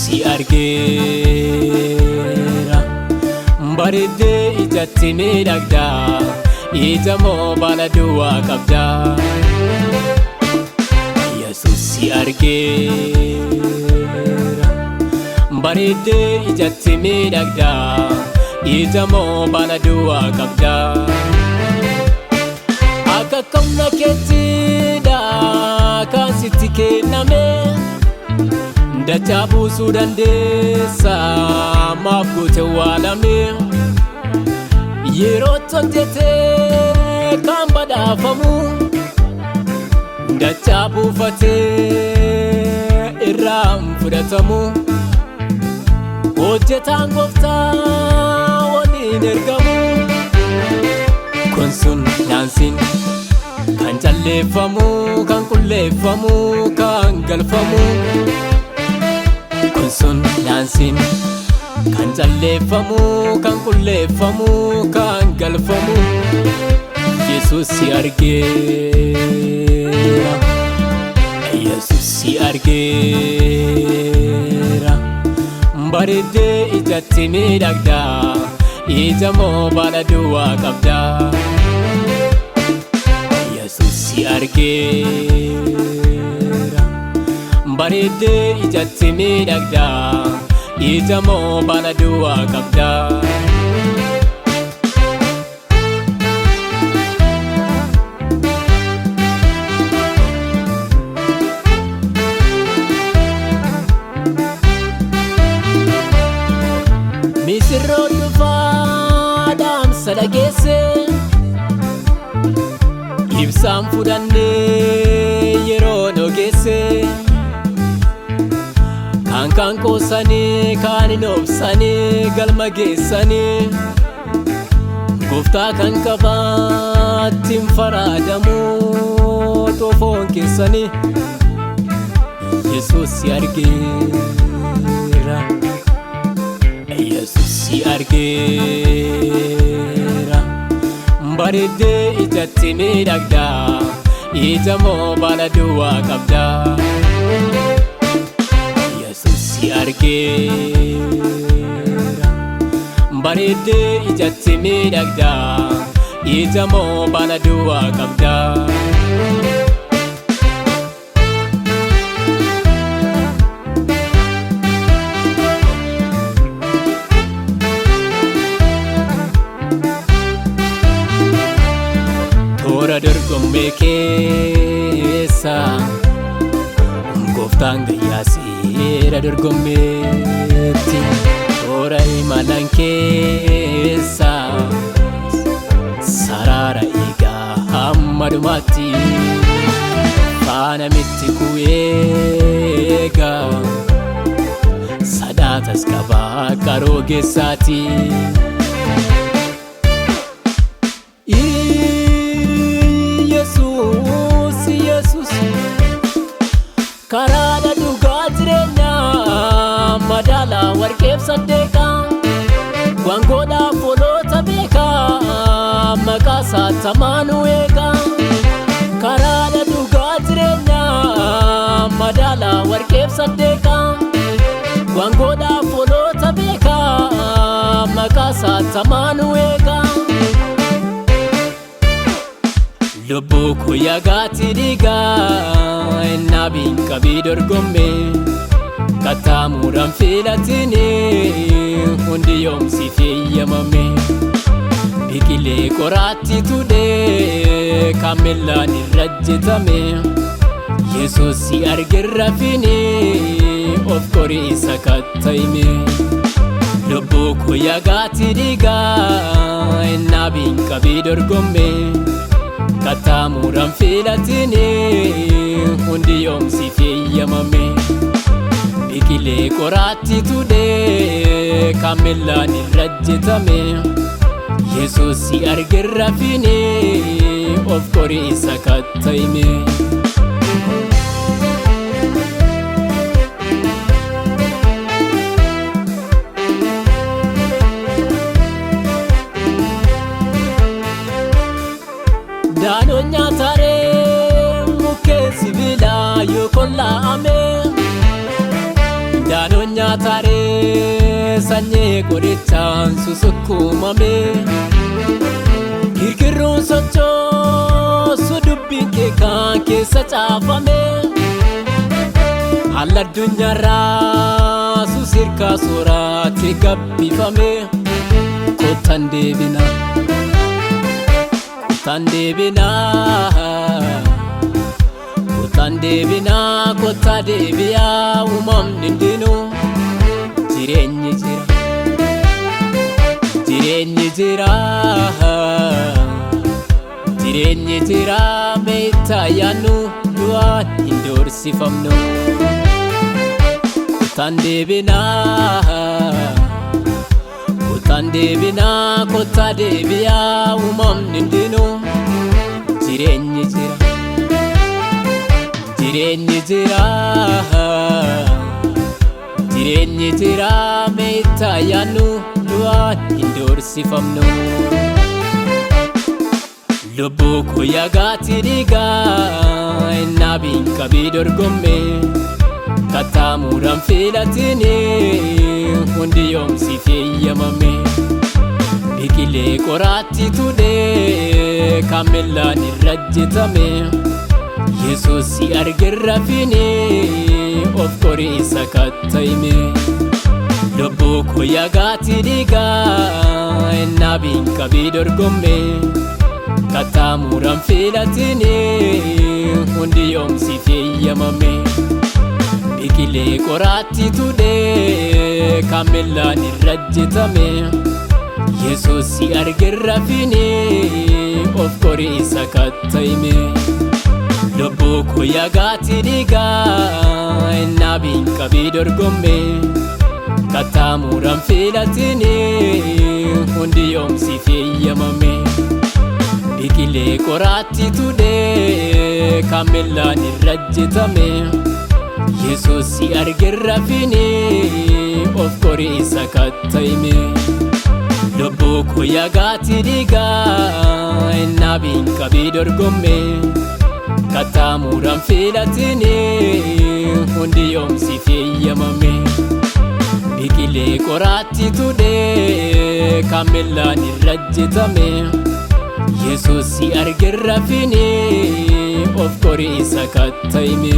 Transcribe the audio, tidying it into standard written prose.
si argeera bareeddee ijatti miidhagdaa ija moo baala duwwaa qabdaa Yesuus si argeera bareeddee ijatti miidhagdaa ija moo baala duwwaa qabdaa akka kamna keettidha kan sitti kenname dachaa buusuu dandeessa maaf goote waalame yeroo hojjetee kan badhaafamu dachaa buufatee irraan fudhatamu hojjetaan gooftaa waliin ergamu kun sun naansin kan calleeffamu kan qulleeffamu kan galfamu kun sun naansin kan calleeffamu kan qulleeffamu kan galfamu Yesuus si argeera Yesuus si argeera bareeddee ijatti miidhagdaa ija moo baala duwwaa qabdaa Yesuus si argeera bareeddee ijatti miidhagdaa ija moo baala duwwaa qabdaa misirroo dhufaa dhaamsa dhageesse ibsaan fudhannee yeroo nogeesse kan qoosanii kan hin obsanii galma geessanii gooftaa kan qabaattiin faraadamu xoofoon keessanii Yesuus si argeera Yesuus si argeera bareeddee ijatti miidhagdaa ija moo baala duwwaa qabdaa si argeera bareeddee ijatti miidhagdaa ija moo baala duwwaa qabdaa toora dorgommee keessa gooftaan gayyaasiira dorgommeetti toora imalan keessa saraara eegaa hamma dhumaatti faana mitti ku'eegaa sadaatas qabaa qaroo geessaati karaadha dhugaa jireenyaa madaalaa warqeef saddeeqaa wangoodhaaf oolota beekaa maqaa saatamaanuu eegaa karaadha dhugaa jireenyaa madaalaa warqeef saddeeqaa wangoodhaaf oolota beekaa maqaa saatamaanuu eegaa lubbuu koo yaagaatti dhiigaa naabiin qabii dorgomme kattaamuudhaan filatini hundi yoomsi feeyyamame biqilee qoraatti tudhee kaamillaan irra jetame Yesuus si argeera fini of qoriisa katta'ime lubbuu koo yaagaatti dhiigaa naabiin qabii dorgomme kattaamuudhaan filatini hundi yoomsi feeyyamame biqilee qoraatti tudhee kaamillaan irra jetame Yesuus si argeera fini of qoriisa katta'ime daanonya tare muke sibila yokolla ame daanonya nyaataaree sanyii qorichaan susukkuumame girgirruun sochoosu dubbiin kee kan keessa caafame haala addunyaarraa susirkaa sooraatti gabbifame kottan deebinaa kottan deebinaa kottaa deebiyaa uumamni hundinuu jireenyi jira meettaa yaannu du'aan hin doorsifamnu kottan deebinaa kottaa deebiyaa uumamni hundinuu jireenyi jira meettaa yaannu du'aan hin doorsifamnu lubbuu koo yaagaatti dhiigaa naabiin qabii dorgomme kattaamuudhaan filatini hundi yoomsiif eeyyamame biqilee qoraatti tudhee kan millaan irra jetame Yesuus si argerra fini of qoriisa katta'ime lubbuu koo yaagaatti dhiigaa naabiin qabii dorgomme kattaamuudhaan filatini hundi yoomsiif eeyyamame biqilee qoraatti tudhee kan millaan irra jetame Yesuus si argerra fini of qoriisa katta'ime lubbuu koo yaagaatti dhiigaa naabiin qabii dorgomme kattaamuudhaan filatini hundi yoomsiif eeyyamame biqilee qoraatti tudhee kan millaan irra jetame Yesuus si argerra fini of qoriisa katta'ime lubbuu koo yaagaatti dhiigaa naabiin qabii dorgomme kattaamuudhaan filatini hundi yoomsiif eeyyamame biqilee qoraatti tudhee kan millaan irra jetame Yesuus si argerra fini of qoriisa katta'ime